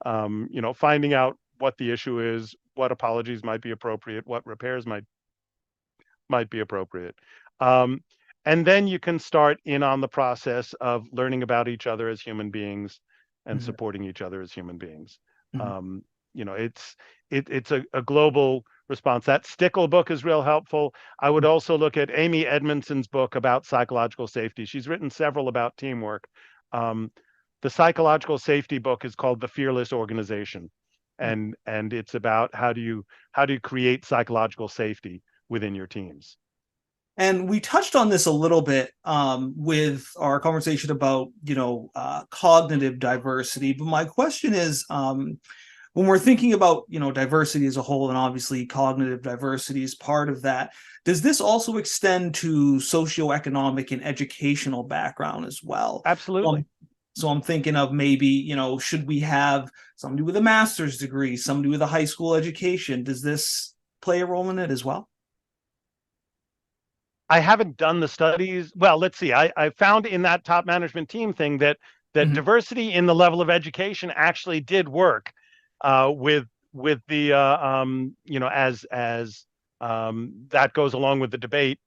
S2: Finding out what the issue is, what apologies might be appropriate, what repairs might be appropriate. Um, and then you can start in on the process of learning about each other as human beings and
S1: Mhm.
S2: supporting each other as human beings.
S1: Mhm.
S2: Um, it's a global response. That Stickle book is real helpful. I would also look at Amy Edmondson's book about psychological safety. She's written several about teamwork. Um, the psychological safety book is called The Fearless Organization, and it's about how do you create psychological safety within your teams.
S1: And we touched on this a little bit with our conversation about, cognitive diversity. But my question is, when we're thinking about, diversity as a whole, and obviously cognitive diversity is part of that, does this also extend to socioeconomic and educational background as well?
S2: Absolutely.
S1: Um, so I'm thinking of maybe, should we have somebody with a master's degree, somebody with a high school education? Does this play a role in it as well?
S2: I haven't done the studies. Well, let's see. I found in that top management team thing that
S1: Mhm.
S2: diversity in the level of education actually did work with the as that goes along with the debate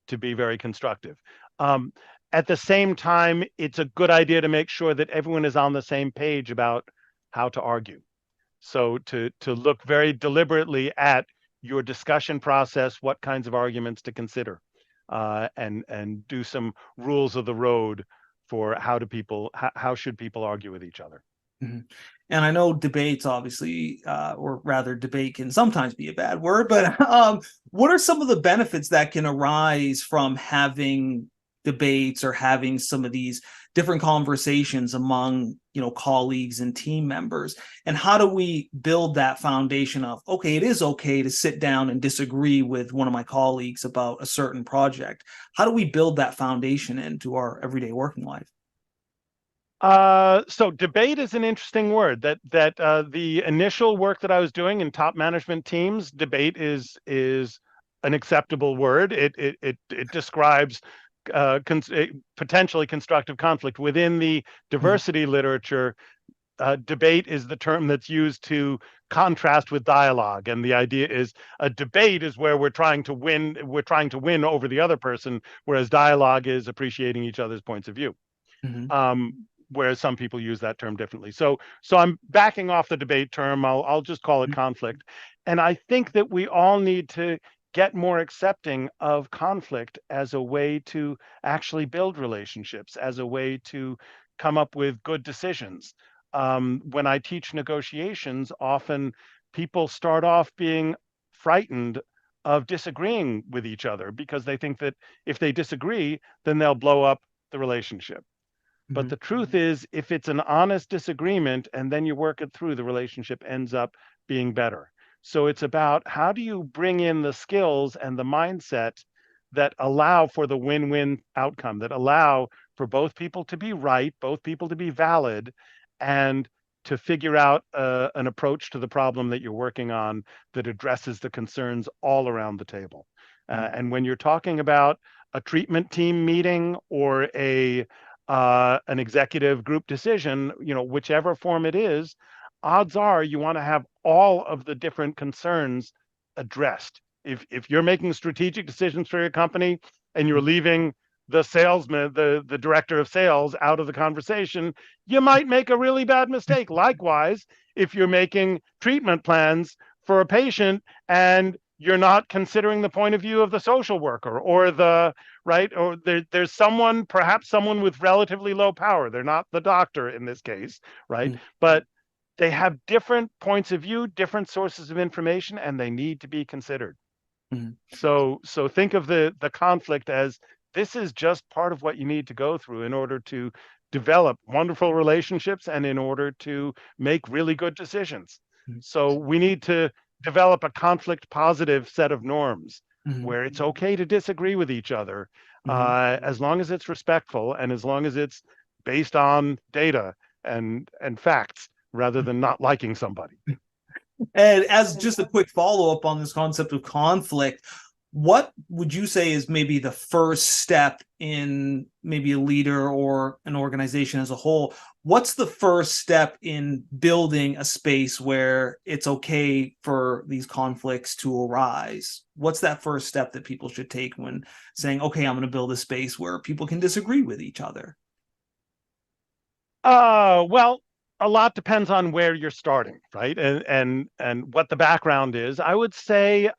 S2: to be very constructive. Um, at the same time, it's a good idea to make sure that everyone is on the same page about how to argue. So to look very deliberately at your discussion process, what kinds of arguments to consider, and do some rules of the road for how should people argue with each other.
S1: Mhm. And I know debates, obviously, or rather, debate can sometimes be a bad word, but what are some of the benefits that can arise from having debates or having some of these different conversations among, colleagues and team members? And how do we build that foundation of, okay, it is okay to sit down and disagree with one of my colleagues about a certain project? How do we build that foundation into our everyday working life?
S2: So debate is an interesting word. The initial work that I was doing in top management teams, debate is an acceptable word. It describes potentially constructive conflict within the
S1: Mhm.
S2: diversity literature. Debate is the term that's used to contrast with dialogue, and the idea is a debate is where we're trying to win over the other person, whereas dialogue is appreciating each other's points of view.
S1: Mhm.
S2: Whereas some people use that term differently. So I'm backing off the debate term. I'll just call it conflict. And I think that we all need to get more accepting of conflict as a way to actually build relationships, as a way to come up with good decisions. When I teach negotiations, often people start off being frightened of disagreeing with each other because they think that if they disagree, then they'll blow up the relationship. But
S1: Mhm.
S2: the truth is, if it's an honest disagreement and then you work it through, the relationship ends up being better. So it's about how do you bring in the skills and the mindset that allow for the win-win outcome, that allow for both people to be right, both people to be valid, and to figure out an approach to the problem that you're working on that addresses the concerns all around the table. And when you're talking about a treatment team meeting or an executive group decision, whichever form it is, odds are you want to have all of the different concerns addressed. If you're making strategic decisions for your company and you're leaving the salesman, the director of sales out of the conversation, you might make a really bad mistake. Likewise, if you're making treatment plans for a patient and you're not considering the point of view of the social worker or there's someone, perhaps someone with relatively low power. They're not the doctor in this case, right? But they have different points of view, different sources of information, and they need to be considered. So think of the conflict as this is just part of what you need to go through in order to develop wonderful relationships and in order to make really good decisions. So we need to develop a conflict positive set of norms where it's okay to disagree with each other, as long as it's respectful and as long as it's based on data and facts rather than not liking somebody.
S1: And as just a quick follow-up on this concept of conflict, what would you say is maybe the first step in maybe a leader or an organization as a whole? What's the first step in building a space where it's okay for these conflicts to arise? What's that first step that people should take when saying, okay, I'm going to build a space where people can disagree with each other?
S2: Well, a lot depends on where you're starting, right? And what the background is. I would say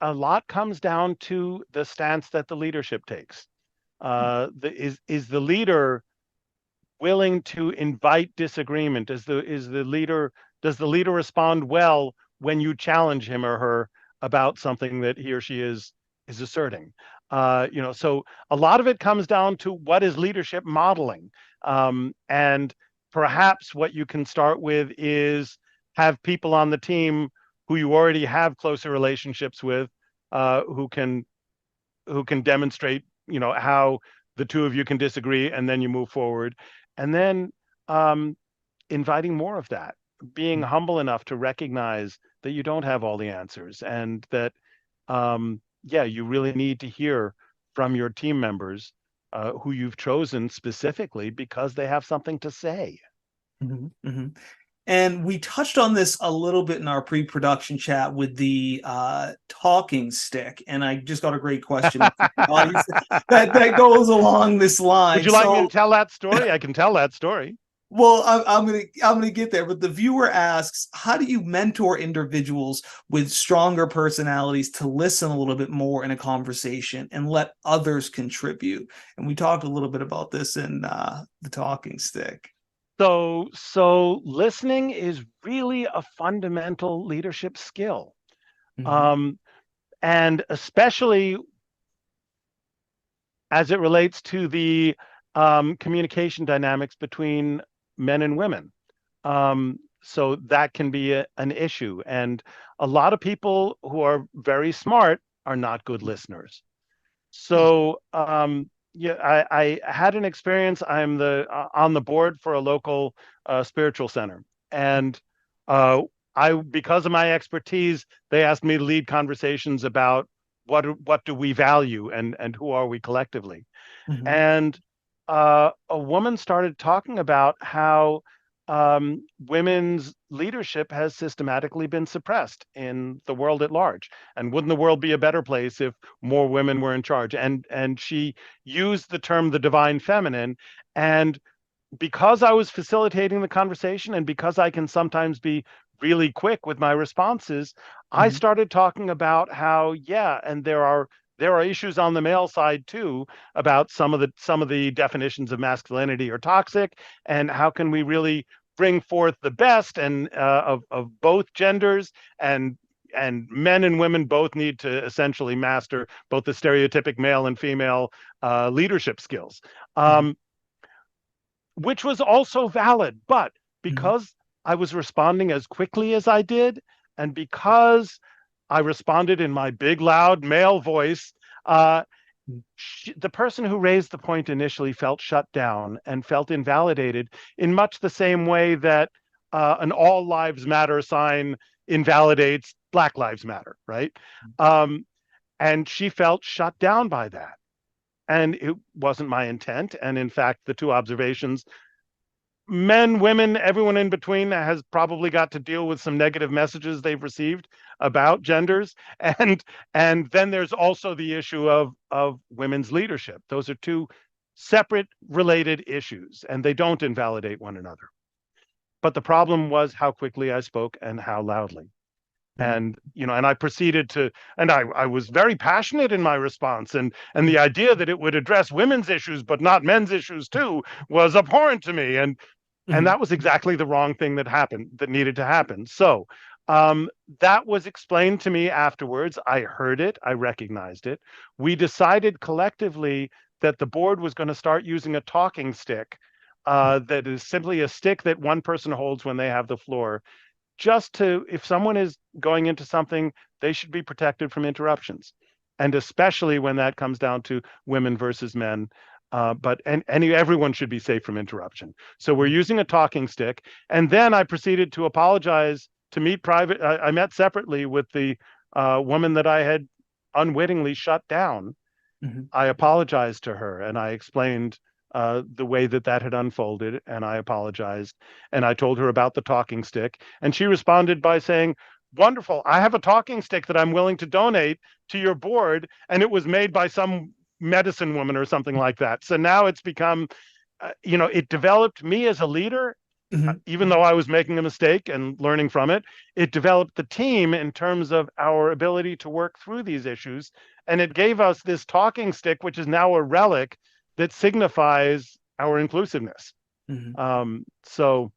S2: a lot comes down to the stance that the leadership takes. Is the leader willing to invite disagreement? Does the leader respond well when you challenge him or her about something that he or she is asserting? So a lot of it comes down to what is leadership modeling, and perhaps what you can start with is have people on the team who you already have closer relationships with, who can demonstrate, how the two of you can disagree, and then you move forward, and then inviting more of that, being humble enough to recognize that you don't have all the answers, and that you really need to hear from your team members, who you've chosen specifically because they have something to say.
S1: And we touched on this a little bit in our pre-production chat with the talking stick, and I just got a great question that goes along this line.
S2: Would you like me to tell that story? I can tell that story.
S1: Well, I'm gonna get there, but the viewer asks, how do you mentor individuals with stronger personalities to listen a little bit more in a conversation and let others contribute? And we talked a little bit about this in the talking stick.
S2: So listening is really a fundamental leadership skill, and especially as it relates to the communication dynamics between men and women. So that can be an issue. And a lot of people who are very smart are not good listeners. So I had an experience. I'm on the board for a local spiritual center, and because of my expertise, they asked me to lead conversations about what do we value and who are we collectively. And a woman started talking about how women's leadership has systematically been suppressed in the world at large. And wouldn't the world be a better place if more women were in charge? And she used the term the divine feminine. And because I was facilitating the conversation and because I can sometimes be really quick with my responses, I started talking about how, and there are issues on the male side too about some of the definitions of masculinity are toxic, and how can we really bring forth the best and of both genders, and men and women both need to essentially master both the stereotypic male and female leadership skills, which was also valid. But because I was responding as quickly as I did, and because I responded in my big, loud male voice, The person who raised the point initially felt shut down and felt invalidated in much the same way that an all lives matter sign invalidates Black Lives Matter, right? Um, and she felt shut down by that. And it wasn't my intent. And in fact, the two observations, men, women, everyone in between has probably got to deal with some negative messages they've received about genders. And and then there's also the issue of women's leadership. Those are two separate related issues, and they don't invalidate one another. But the problem was how quickly I spoke and how loudly.
S1: Mhm.
S2: And and I proceeded to, and I was very passionate in my response, and the idea that it would address women's issues but not men's issues too was abhorrent to me. And
S1: Mhm.
S2: that was exactly the wrong thing that happened, that needed to happen. So um, that was explained to me afterwards. I heard it, I recognized it. We decided collectively that the board was going to start using a talking stick that is simply a stick that one person holds when they have the floor, just to, if someone is going into something, they should be protected from interruptions. And especially when that comes down to women versus men. But everyone should be safe from interruption. So we're using a talking stick. And then I proceeded to apologize, to meet private. I met separately with the woman that I had unwittingly shut down.
S1: Mhm.
S2: I apologized to her and I explained the way that that had unfolded, and I apologized. And I told her about the talking stick. And she responded by saying, "Wonderful. I have a talking stick that I'm willing to donate to your board." And it was made by some medicine woman or something like that. So now it's become, it developed me as a leader,
S1: Mhm.
S2: even though I was making a mistake and learning from it. It developed the team in terms of our ability to work through these issues. And it gave us this talking stick, which is now a relic that signifies our inclusiveness.
S1: Mhm.
S2: So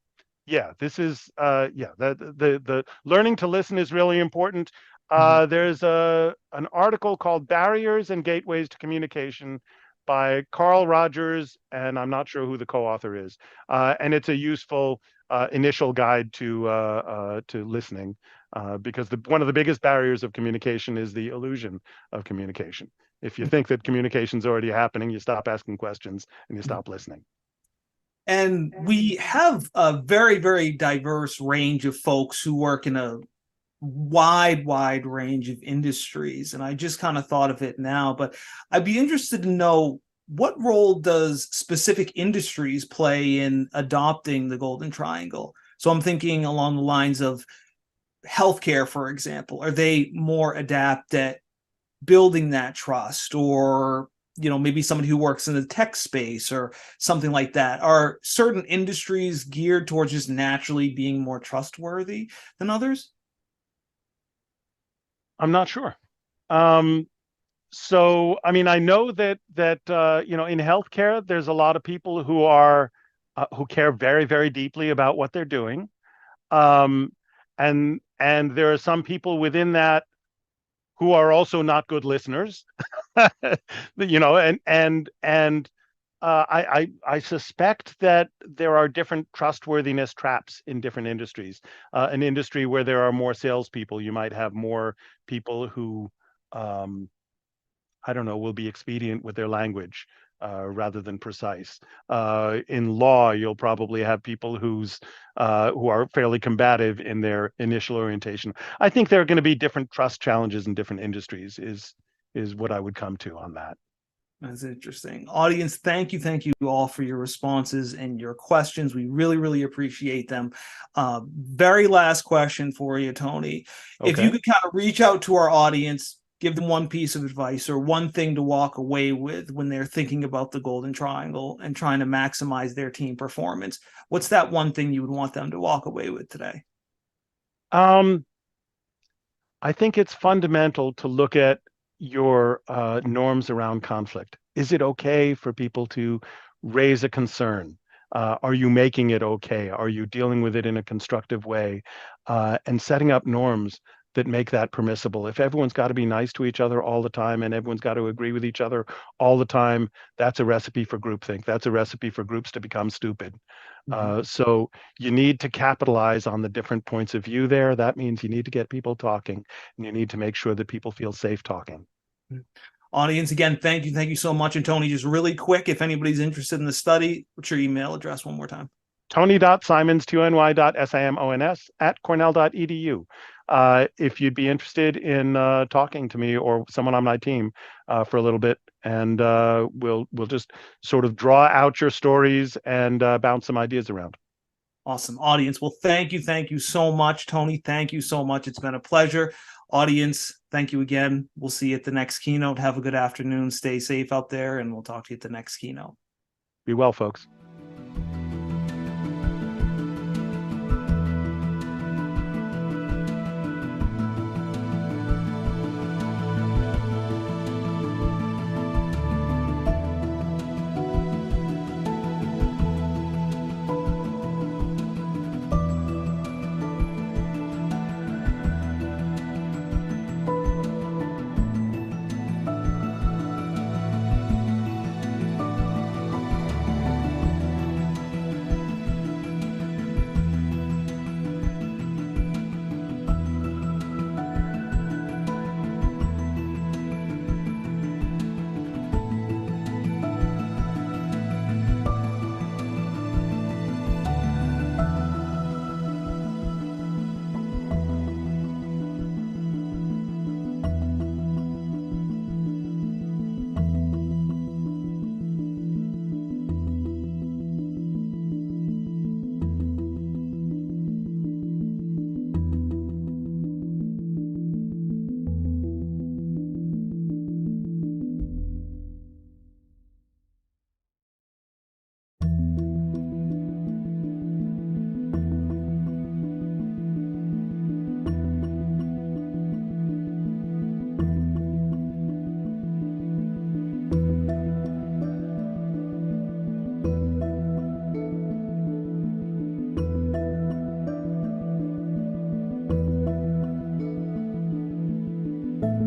S2: yeah, this is the learning to listen is really important.
S1: Mhm.
S2: There's an article called Barriers and Gateways to Communication by Carl Rogers, and I'm not sure who the co-author is. And it's a useful initial guide to listening, because one of the biggest barriers of communication is the illusion of communication. If you think that communication's already happening, you stop asking questions and you
S1: Mhm.
S2: stop listening.
S1: And we have a very, very diverse range of folks who work in a wide range of industries. And I just kind of thought of it now, but I'd be interested to know, what role does specific industries play in adopting the Golden Triangle? So I'm thinking along the lines of healthcare, for example. Are they more adept at building that trust, or maybe somebody who works in the tech space or something like that? Are certain industries geared towards just naturally being more trustworthy than others?
S2: I'm not sure. Um, so, I mean, I know that in healthcare, there's a lot of people who care very, very deeply about what they're doing, um, and there are some people within that who are also not good listeners. And I suspect that there are different trustworthiness traps in different industries. An industry where there are more salespeople, you might have more people who, um, I don't know, will be expedient with their language rather than precise. In law, you'll probably have people who are fairly combative in their initial orientation. I think there are going to be different trust challenges in different industries. Is what I would come to on that.
S1: That's interesting. Audience, thank you all for your responses and your questions. We really, really appreciate them. Very last question for you, Tony. If you
S2: Okay.
S1: could kind of reach out to our audience, give them one piece of advice or one thing to walk away with when they're thinking about the Golden Triangle and trying to maximize their team performance, what's that one thing you would want them to walk away with today?
S2: Um, I think it's fundamental to look at your norms around conflict. Is it okay for people to raise a concern? Are you making it okay? Are you dealing with it in a constructive way? And setting up norms that make that permissible. If everyone's got to be nice to each other all the time and everyone's got to agree with each other all the time, that's a recipe for groupthink. That's a recipe for groups to become stupid.
S1: Mhm.
S2: So you need to capitalize on the different points of view there. That means you need to get people talking, and you need to make sure that people feel safe talking.
S1: Audience, again, thank you. Thank you so much. And Tony, just really quick, if anybody's interested in the study, what's your email address one more time?
S2: Tony.simons2ny.samons@cornell.edu. If you'd be interested in talking to me or someone on my team for a little bit, and we'll just sort of draw out your stories and bounce some ideas around.
S1: Awesome. Audience, well, thank you. Thank you so much. Tony, thank you so much. It's been a pleasure. Audience, thank you again. We'll see you at the next keynote. Have a good afternoon. Stay safe out there, and we'll talk to you at the next keynote.
S2: Be well, folks.